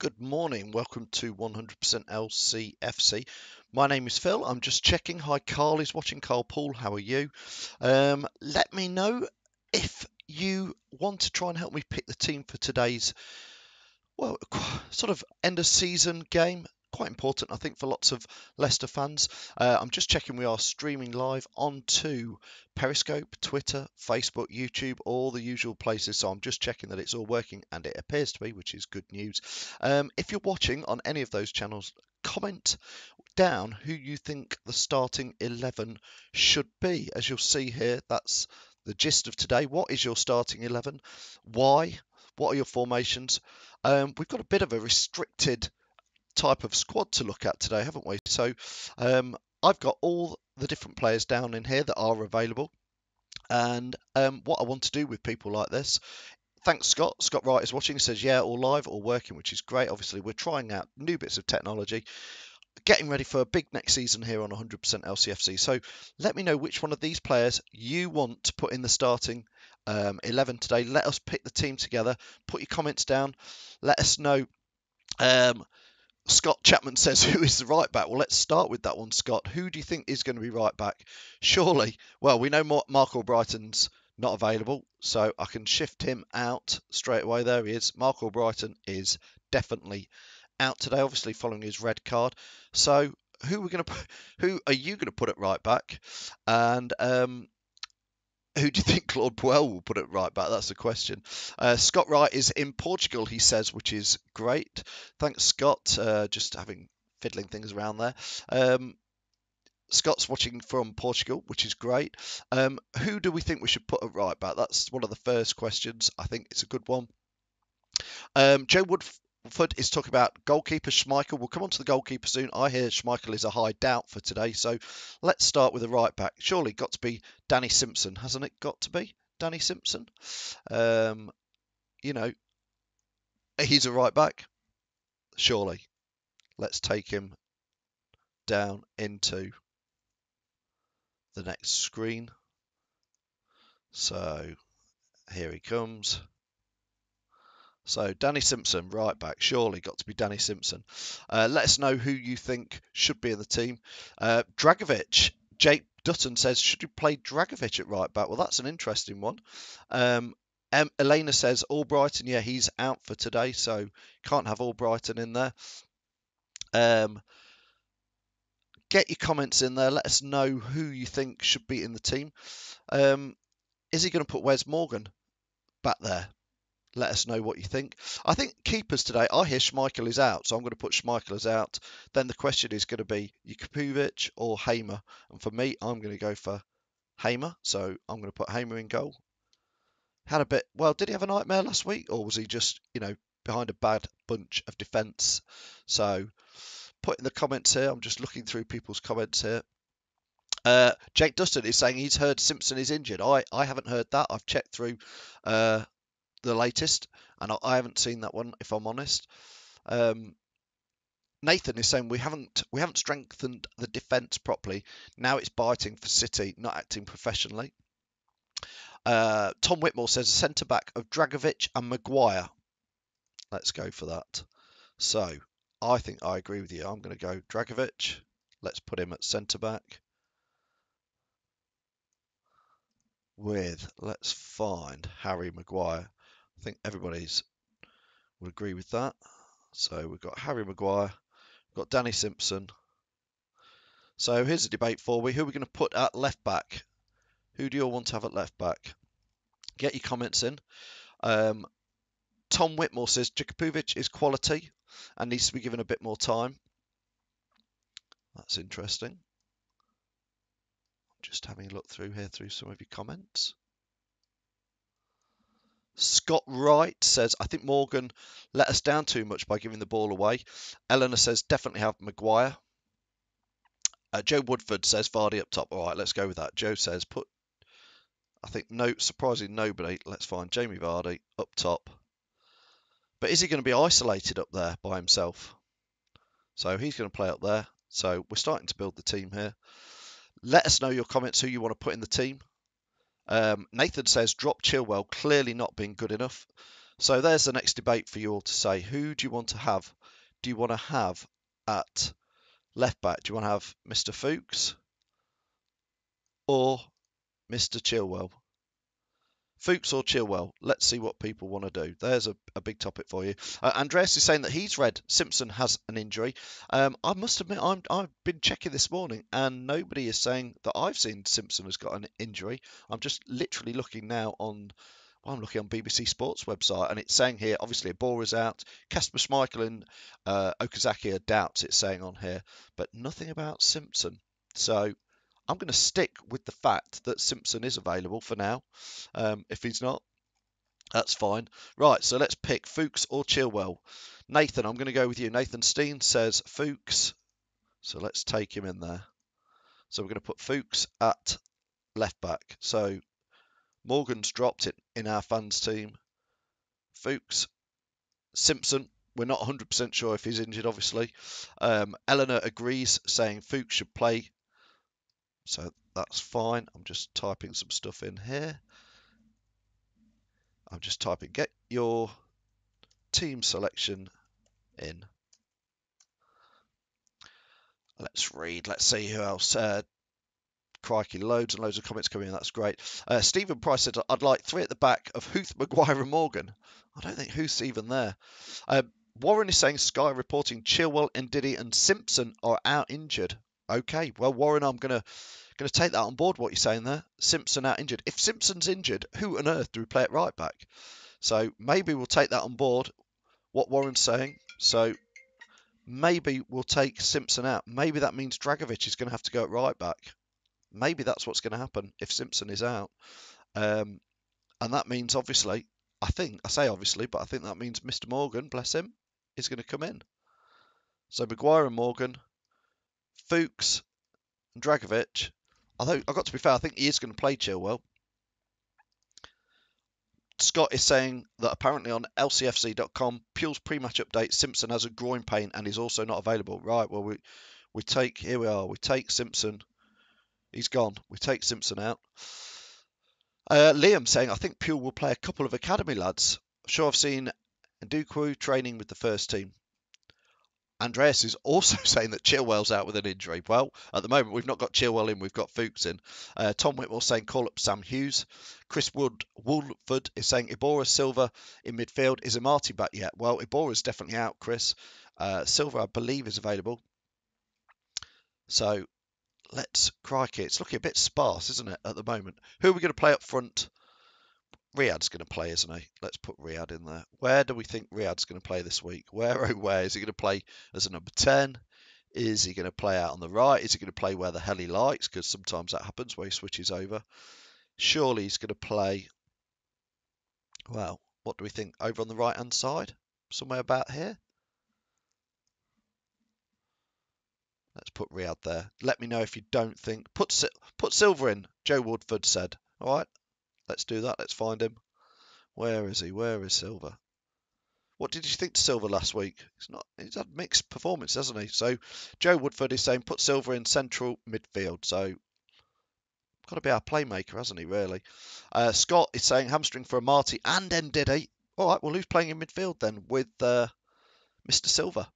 good morning. Welcome to 100% LCFC. My name is Phil. I'm just checking. Hi, Carl is watching. Carl Paul, how are you? Let me know if you want to try and help me pick the team for today's, well, sort of end of season game. Quite important, I think, for lots of Leicester fans. I'm just checking we are streaming live onto Periscope, Twitter, Facebook, YouTube, all the usual places. So I'm just checking that it's all working, and it appears to be, which is good news. If you're watching on any of those channels, comment down who you think the starting 11 should be. As you'll see here, that's the gist of today. What is your starting 11? Why? What are your formations? We've got a bit of a restricted type of squad to look at today, haven't we? So I've got all the different players down in here that are available. And what I want to do with people like this, thanks Scott. Scott Wright is watching, says, yeah, all live, all working, which is great. Obviously, we're trying out new bits of technology, getting ready for a big next season here on 100% LCFC. So let me know which one of these players you want to put in the starting 11 today. Let us pick the team together. Put your comments down. Let us know. Scott Chapman says, who is the right back? Well, let's start with that one, Scott. Who do you think is going to be right back? Surely, well, we know Mark Albrighton's not available, so I can shift him out straight away. There he is. Mark Albrighton is definitely out today, obviously following his red card. So who are you going to put at right back? And who do you think Claude Puel will put it right back? That's the question. Scott Wright is in Portugal, he says, which is great. Thanks, Scott. Just fiddling things around there. Scott's watching from Portugal, which is great. Who do we think we should put at right back? That's one of the first questions. I think it's a good one. Joe Woodford is talking about goalkeeper Schmeichel. We'll come on to the goalkeeper soon. I hear Schmeichel is a high doubt for today. So let's start with the right back. Surely got to be Danny Simpson, hasn't it got to be? Danny Simpson? You know, he's a right back. Surely. Let's take him down into the next screen. So here he comes. So Danny Simpson, right back, surely got to be Danny Simpson. Let us know who you think should be in the team. Dragovic, Jake Dutton says, should you play Dragovic at right back? Well, that's an interesting one. Elena says, Albrighton, yeah, he's out for today, so can't have Albrighton in there. Get your comments in there. Let us know who you think should be in the team. Is he going to put Wes Morgan back there? Let us know what you think. I think keepers today, I hear Schmeichel is out, so I'm going to put Schmeichel as out. Then the question is going to be Jakubovic or Hamer. And for me, I'm going to go for Hamer, so I'm going to put Hamer in goal. Did he have a nightmare last week, or was he just, behind a bad bunch of defence? So put in the comments here. I'm just looking through people's comments here. Jake Dustin is saying he's heard Simpson is injured. I haven't heard that. I've checked through the latest, and I haven't seen that one, if I'm honest. Nathan is saying we haven't strengthened the defence properly. Now it's biting for City, not acting professionally. Tom Whitmore says a centre back of Dragovic and Maguire. Let's go for that. So I think I agree with you. I'm going to go Dragovic. Let's put him at centre back. Let's find Harry Maguire. I think everybody's would agree with that. So we've got Harry Maguire, we've got Danny Simpson. So here's a debate for we. Who are we going to put at left back? Who do you all want to have at left back? Get your comments in. Tom Whitmore says Jakubovic is quality and needs to be given a bit more time. That's interesting. Just having a look through some of your comments. Scott Wright says, I think Morgan let us down too much by giving the ball away. Eleanor says, definitely have Maguire. Joe Woodford says, Vardy up top. All right, let's go with that. Joe says, surprisingly nobody. Let's find Jamie Vardy up top. But is he going to be isolated up there by himself? So he's going to play up there. So we're starting to build the team here. Let us know your comments who you want to put in the team. Nathan says, drop Chilwell, clearly not being good enough. So there's the next debate for you all to say. Who do you want to have? Do you want to have at left back? Do you want to have Mr. Fuchs or Mr. Chilwell? Fuchs or Chilwell? Let's see what people want to do. There's a big topic for you. Andreas is saying that he's read Simpson has an injury. I must admit, I've been checking this morning and nobody is saying that I've seen Simpson has got an injury. I'm just literally looking now on. Well, I'm looking on BBC Sports website and it's saying here, obviously, Bora's out. Kasper Schmeichel and Okazaki are doubts, it's saying on here, but nothing about Simpson. So I'm going to stick with the fact that Simpson is available for now. If he's not, that's fine. Right, so let's pick Fuchs or Chilwell. Nathan, I'm going to go with you. Nathan Steen says Fuchs, so let's take him in there. So we're going to put Fuchs at left back. So Morgan's dropped it in our fans team. Fuchs, Simpson, we're not 100% sure if he's injured, obviously. Eleanor agrees, saying Fuchs should play. So that's fine. I'm just typing some stuff in here. I'm just typing, get your team selection in. Let's read. Let's see who else. Crikey, loads and loads of comments coming in. That's great. Stephen Price said, I'd like 3 at the back of Huth, Maguire and Morgan. I don't think Huth's even there. Warren is saying Sky reporting Chilwell, Ndidi and Simpson are out injured. Okay, well, Warren, I'm going to take that on board, what you're saying there. Simpson out injured. If Simpson's injured, who on earth do we play at right back? So maybe we'll take that on board, what Warren's saying. So maybe we'll take Simpson out. Maybe that means Dragovic is going to have to go at right back. Maybe that's what's going to happen if Simpson is out. And that means, obviously, I say obviously, but I think that means Mr. Morgan, bless him, is going to come in. So Maguire and Morgan, Fuchs and Dragovic. Although, I've got to be fair, I think he is going to play Chilwell. Scott is saying that apparently on LCFC.com, Pule's pre-match update, Simpson has a groin pain and is also not available. Right, well, we take Simpson. He's gone. We take Simpson out. Liam saying, I think Pule will play a couple of academy lads. Sure, I've seen Ndukwu training with the first team. Andreas is also saying that Chilwell's out with an injury. Well, at the moment, we've not got Chilwell in, we've got Fuchs in. Tom Whitmore saying call up Sam Hughes. Chris Woolford is saying Ibora, Silva in midfield. Is Amati back yet? Well, Ibora's definitely out, Chris. Silva, I believe, is available. So, crikey, it's looking a bit sparse, isn't it, at the moment? Who are we going to play up front? Riyad's going to play, isn't he? Let's put Riyad in there. Where do we think Riyad's going to play this week? Where is he going to play as a number 10? Is he going to play out on the right? Is he going to play where the hell he likes? Because sometimes that happens where he switches over. Surely he's going to play, well, what do we think? Over on the right-hand side? Somewhere about here? Let's put Riyad there. Let me know if you don't think. Put Silva in, Joe Woodford said. All right, let's do that. Let's find him. Where is he? Where is Silva? What did you think to Silva last week? He's had mixed performance, hasn't he? So Joe Woodford is saying put Silva in central midfield. So got to be our playmaker, hasn't he, really? Scott is saying hamstring for Amati and Ndidi. All right, well, who's playing in midfield then with Mr. Silva?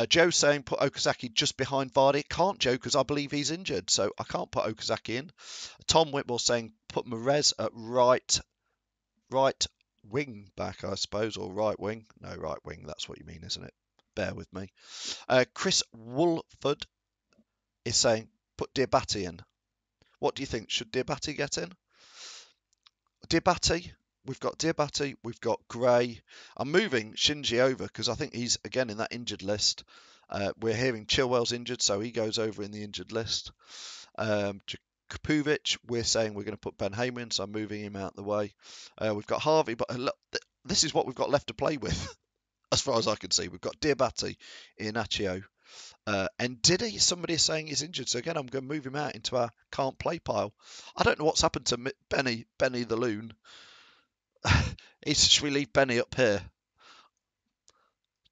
Joe's saying put Okazaki just behind Vardy. Can't, Joe, because I believe he's injured, so I can't put Okazaki in. Tom Whitmore saying put Mahrez at right wing back, I suppose, or right wing. No, right wing, that's what you mean, isn't it? Bear with me. Chris Woolford is saying put Diabate in. What do you think? Should Diabate get in? Diabate, we've got Diabate, we've got Gray. I'm moving Shinji over because I think he's, again, in that injured list. We're hearing Chilwell's injured, so he goes over in the injured list. Kapuvic, we're saying we're going to put Ben Heyman, so I'm moving him out the way. We've got Harvey, but look, this is what we've got left to play with, as far as I can see. We've got Diabate, Iheanacho, and Diddy, somebody is saying he's injured, so again, I'm going to move him out into our can't play pile. I don't know what's happened to Benny the Loon. Should we leave Benny up here?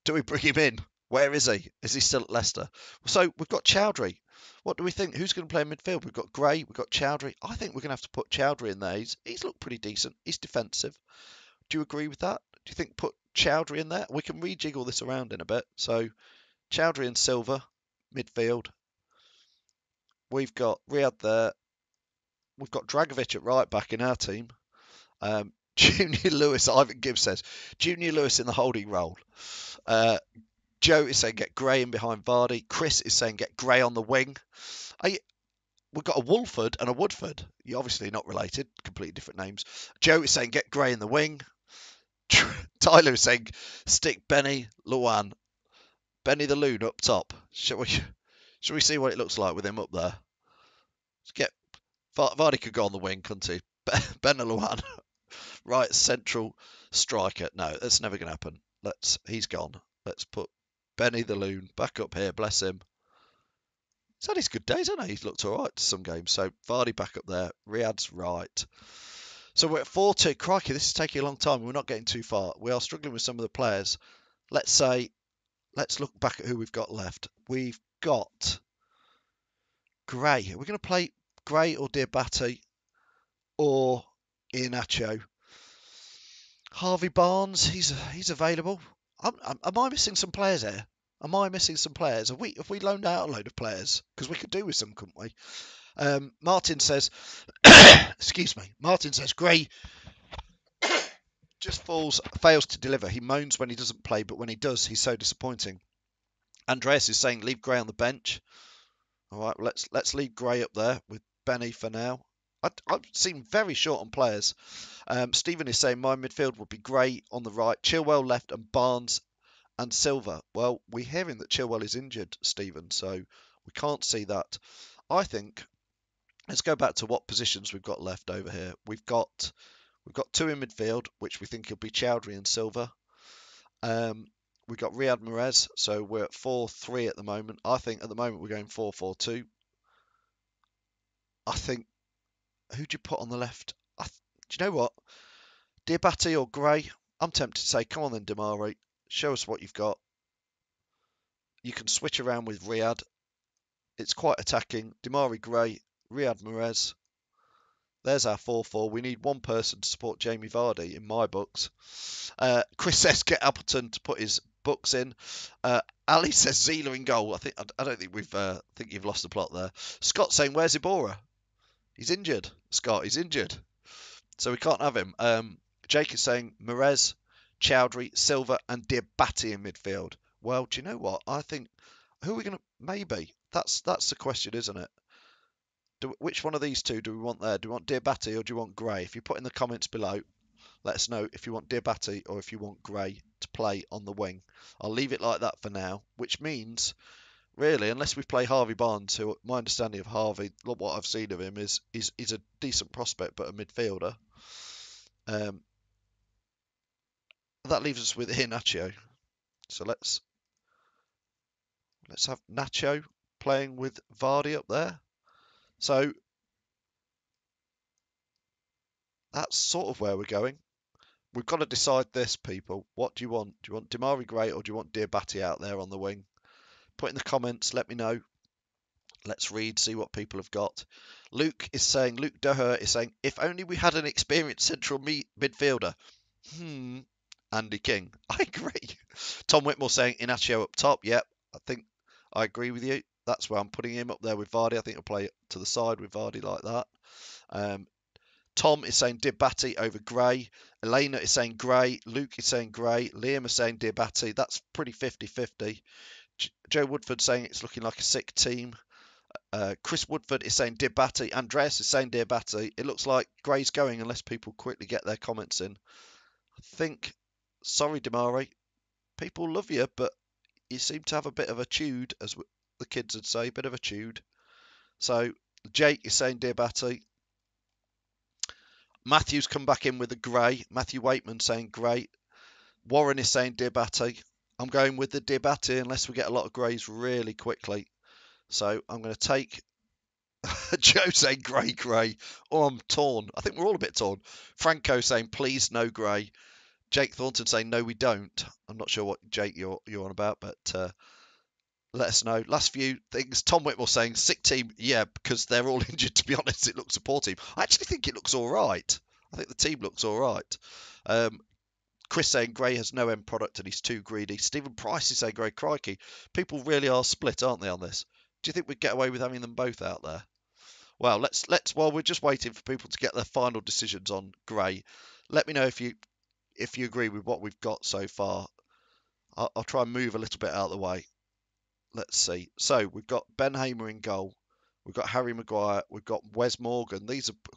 Do we bring him in? Where is he? Is he still at Leicester? So we've got Chowdhury. What do we think? Who's going to play in midfield? We've got Gray, we've got Chowdhury. I think we're going to have to put Chowdhury in there. He's looked pretty decent. He's defensive. Do you agree with that? you think put Chowdhury in there? We can rejiggle this around in a bit. So Chowdhury and Silva, midfield. We've got Riyad there. We've got Dragovic at right back in our team. Junior Lewis, Ivan Gibbs says, Junior Lewis in the holding role. Joe is saying get Gray in behind Vardy. Chris is saying get Gray on the wing. We've got a Wolford and a Woodford. You're obviously not related, completely different names. Joe is saying get Gray in the wing. Tyler is saying stick Benny Luan. Benny the Loon up top. Shall we see what it looks like with him up there? Let's get Vardy could go on the wing, couldn't he? Ben Luan, right central striker. No, that's never going to happen. He's gone. Let's put Benny the Loon back up here. Bless him. He's had his good days, hasn't he? He's looked all right to some games. So Vardy back up there. Riyad's right. So we're at 4-2. Crikey, this is taking a long time. We're not getting too far. We are struggling with some of the players. Let's look back at who we've got left. We've got Gray. Are we going to play Gray or Diabate or Iheanacho? Harvey Barnes, he's available. Am I missing some players here? Am I missing some players? Have we loaned out a load of players? Because we could do with some, couldn't we? Martin says, excuse me. Martin says Gray just fails to deliver. He moans when he doesn't play, but when he does, he's so disappointing. Andreas is saying leave Gray on the bench. All right, let's leave Gray up there with Benny for now. I seem very short on players. Stephen is saying my midfield would be Gray on the right, Chilwell left, and Barnes and Silva. Well, we're hearing that Chilwell is injured, Stephen, so we can't see that. I think let's go back to what positions we've got left over here. We've got two in midfield, which we think will be Chowdhury and Silva. We've got Riyad Mahrez, so we're at 4-3 at the moment. I think at the moment we're going 4-4-2. I think, who'd you put on the left? Do you know what? Diabate or Gray? I'm tempted to say, come on then, Damari. Show us what you've got. You can switch around with Riyad. It's quite attacking. Damari Gray, Riyad Mahrez. There's our 4-4. We need one person to support Jamie Vardy in my books. Chris says get Appleton to put his books in. Ali says Zila in goal. I don't think think you've lost the plot there. Scott saying where's Ibora? He's injured. Scott, he's injured, so we can't have him. Jake is saying Mahrez, Chowdhury, Silva, and Diabate in midfield. Well, do you know what? I think who are we going to maybe? That's the question, isn't it? Which one of these two do we want there? Do we want Diabate or do you want Gray? If you put in the comments below, let us know if you want Diabate or if you want Gray to play on the wing. I'll leave it like that for now, which means, really, unless we play Harvey Barnes, who my understanding of Harvey, what I've seen of him is a decent prospect but a midfielder. That leaves us with Iheanacho. So let's have Nacho playing with Vardy up there. So that's sort of where we're going. We've got to decide this, people. What do you want? Do you want Damari Gray or do you want Diabate out there on the wing? Put in the comments, let me know. Let's read, see what people have got. Luke Doher is saying, if only we had an experienced central midfielder. Andy King. I agree. Tom Whitmore saying Iheanacho up top. Yep, I think I agree with you. That's where I'm putting him up there with Vardy. I think he'll play to the side with Vardy like that. Tom is saying Diabate over Gray. Elena is saying Gray. Luke is saying Gray. Liam is saying Diabate. That's pretty 50-50. Joe Woodford saying it's looking like a sick team. Chris Woodford is saying Diabate. Andreas is saying Diabate. It looks like Gray's going unless people quickly get their comments in. I think, sorry Damari, people love you, but you seem to have a bit of a tude, as the kids would say, a bit of a tude. So Jake is saying Diabate. Matthew's come back in with a Gray. Matthew Waitman saying Gray. Warren is saying Diabate. I'm going with the Diabate unless we get a lot of Grays really quickly. So I'm going to take Joe saying Gray. Oh, I'm torn. I think we're all a bit torn. Franco saying please no Gray. Jake Thornton saying no we don't. I'm not sure what Jake you're on about, but let us know. Last few things. Tom Whitmore saying sick team. Yeah, because they're all injured. To be honest, it looks a poor team. I actually think it looks all right. I think the team looks all right. Chris saying Gray has no end product and he's too greedy. Stephen Price is saying Gray, crikey. People really are split, aren't they, on this? Do you think we'd get away with having them both out there? Well, let's while we're just waiting for people to get their final decisions on Gray, let me know if you agree with what we've got so far. I'll try and move a little bit out of the way. Let's see. So we've got Ben Hamer in goal. We've got Harry Maguire. We've got Wes Morgan.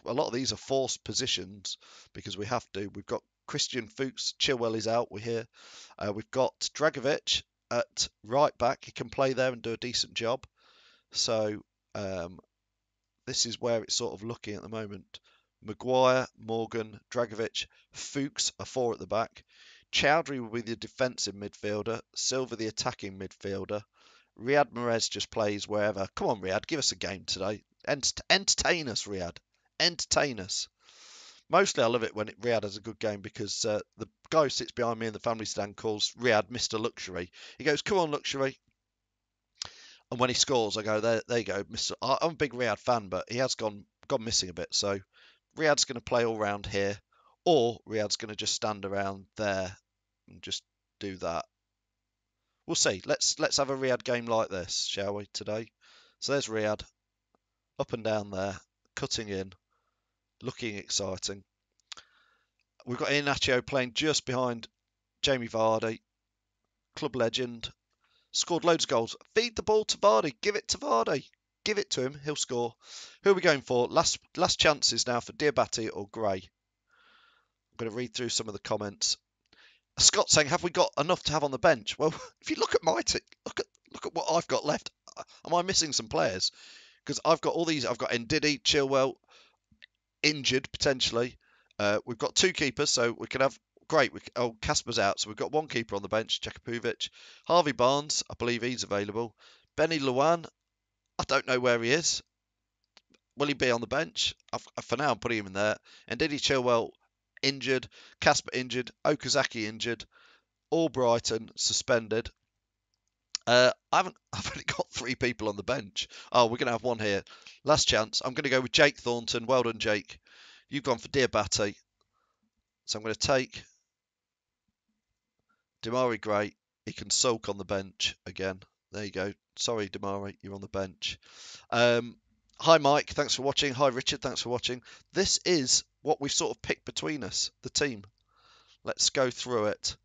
A lot of these are forced positions because we have to. We've got Christian Fuchs. Chilwell is out. We're here. We've got Dragovic at right back. He can play there and do a decent job. So this is where it's sort of looking at the moment. Maguire, Morgan, Dragovic, Fuchs are 4 at the back. Chowdhury will be the defensive midfielder. Silva the attacking midfielder. Riyad Mahrez just plays wherever. Come on, Riyad, give us a game today. Entertain us, Riyad. Entertain us. Mostly I love it when Riyad has a good game because the guy who sits behind me in the family stand calls Riyad Mr. Luxury. He goes, come on, Luxury. And when he scores, I go, there you go, Mr. I'm a big Riyad fan, but he has gone missing a bit. So Riyad's going to play all round here, or Riyad's going to just stand around there and just do that. We'll see. Let's have a Riyad game like this, shall we, today? So there's Riyad, up and down there, cutting in, looking exciting. We've got Iheanacho playing just behind Jamie Vardy, club legend, scored loads of goals. Feed the ball to Vardy, give it to Vardy, give it to him, he'll score. Who are we going for? Last chances now for Diabate or Gray. I'm going to read through some of the comments. Scott saying, have we got enough to have on the bench? Well, if you look at my team, look at what I've got left. Am I missing some players? Because I've got all these. I've got Ndidi, Chilwell, injured potentially. We've got 2 keepers, so we can have. Great. Casper's out, so we've got 1 keeper on the bench, Jakapovic. Harvey Barnes, I believe he's available. Benny Luan, I don't know where he is. Will he be on the bench? For now, I'm putting him in there. Ndidi, Chilwell, injured. Casper injured. Okazaki injured. Albrighton suspended. I've only got 3 people on the bench. Oh, we're going to have 1 here. Last chance. I'm going to go with Jake Thornton. Well done, Jake. You've gone for Diabate. So I'm going to take Damari Gray. He can sulk on the bench again. There you go. Sorry, Damari, you're on the bench. Hi, Mike. Thanks for watching. Hi, Richard. Thanks for watching. This is what we've sort of picked between us, the team. Let's go through it.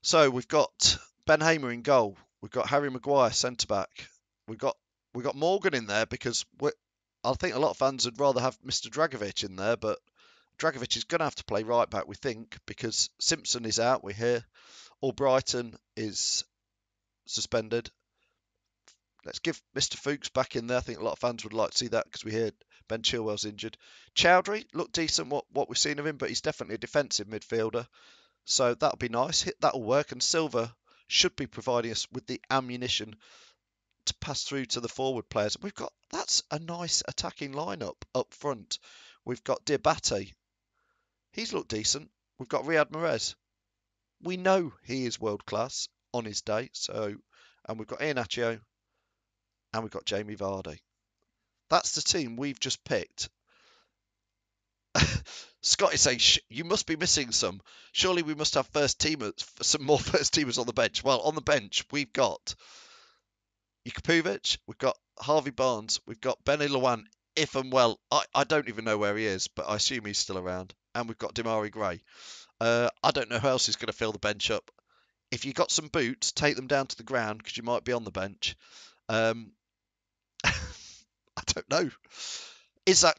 So we've got Ben Hamer in goal. We've got Harry Maguire centre back. We've got Morgan in there because I think a lot of fans would rather have Mr. Dragovic in there, but Dragovic is going to have to play right back, we think, because Simpson is out. We're here. Albrighton is suspended. Let's give Mr. Fuchs back in there. I think a lot of fans would like to see that because we hear Ben Chilwell's injured. Chowdhury looked decent, what we've seen of him, but he's definitely a defensive midfielder. So that'll be nice. That'll work. And Silva should be providing us with the ammunition to pass through to the forward players. That's a nice attacking lineup up front. We've got Diabate. He's looked decent. We've got Riyad Mahrez. We know he is world class on his day. And we've got Iheanacho. And we've got Jamie Vardy. That's the team we've just picked. Scott is saying, you must be missing some. Surely we must have some more first teamers on the bench. Well, on the bench, we've got Jakapovic, we've got Harvey Barnes, we've got Benny Luan, if and well. I don't even know where he is, but I assume he's still around. And we've got Damari Gray. I don't know who else is going to fill the bench up. If you've got some boots, take them down to the ground because you might be on the bench. I don't know.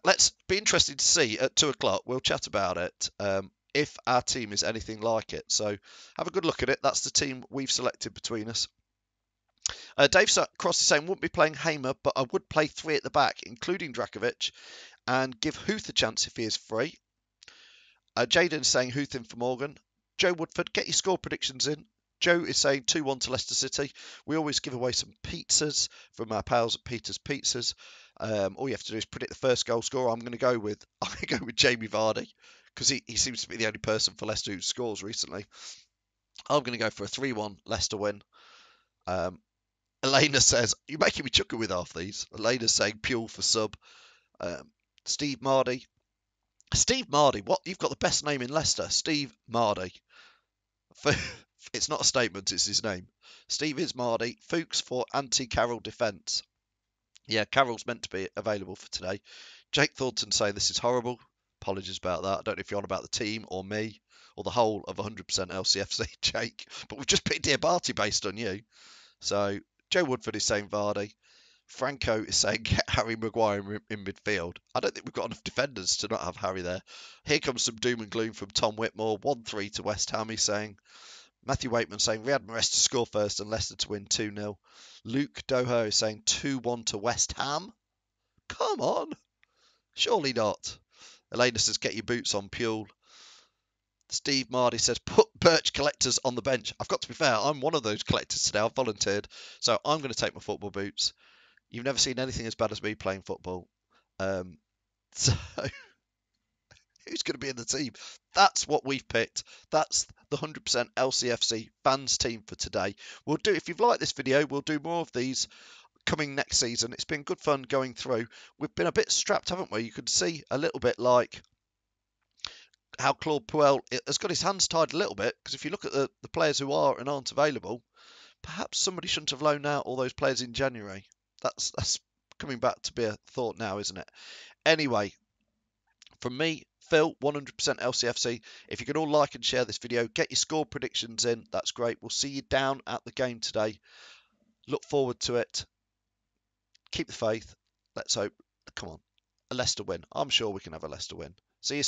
Let's be interested to see at 2 o'clock. We'll chat about it if our team is anything like it. So have a good look at it. That's the team we've selected between us. Dave Cross is saying, wouldn't be playing Hamer, but I would play 3 at the back, including Dragovic, and give Huth a chance if he is free. Jaden is saying Huth in for Morgan. Joe Woodford, get your score predictions in. Joe is saying 2-1 to Leicester City. We always give away some pizzas from our pals at Peter's Pizzas. All you have to do is predict the first goal scorer. I'm going to go with Jamie Vardy because he seems to be the only person for Leicester who scores recently. I'm going to go for a 3-1 Leicester win. Elena says, you're making me chuckle with half these. Elena's saying Puel for sub. Steve Mardy. Steve Mardy, what? You've got the best name in Leicester. Steve Mardy. It's not a statement, it's his name. Steve Ismardi, Fuchs for anti-Carroll defence. Yeah, Carroll's meant to be available for today. Jake Thornton saying this is horrible. Apologies about that. I don't know if you're on about the team or me or the whole of 100% LCFC, Jake. But we've just picked Diabate based on you. So Joe Woodford is saying Vardy. Franco is saying get Harry Maguire in midfield. I don't think we've got enough defenders to not have Harry there. Here comes some doom and gloom from Tom Whitmore. 1-3 to West Ham, he's saying. Matthew Waitman saying Riyad Mahrez to score first and Leicester to win 2-0. Luke Doher is saying 2-1 to West Ham. Come on. Surely not. Elena says get your boots on, Puel. Steve Mardy says put Birch collectors on the bench. I've got to be fair, I'm one of those collectors today. I've volunteered. So I'm going to take my football boots. You've never seen anything as bad as me playing football. So who's going to be in the team? That's what we've picked. That's the 100% LCFC fans team for today. We'll do, if you've liked this video, we'll do more of these coming next season. It's been good fun going through. We've been a bit strapped, haven't we? You can see a little bit like how Claude Puel has got his hands tied a little bit, because if you look at the players who are and aren't available, perhaps somebody shouldn't have loaned out all those players in January. That's coming back to be a thought now, isn't it? Anyway, from me, Phil, 100% LCFC. If you can all like and share this video, get your score predictions in. That's great. We'll see you down at the game today. Look forward to it. Keep the faith. Let's hope. Come on. A Leicester win. I'm sure we can have a Leicester win. See you soon.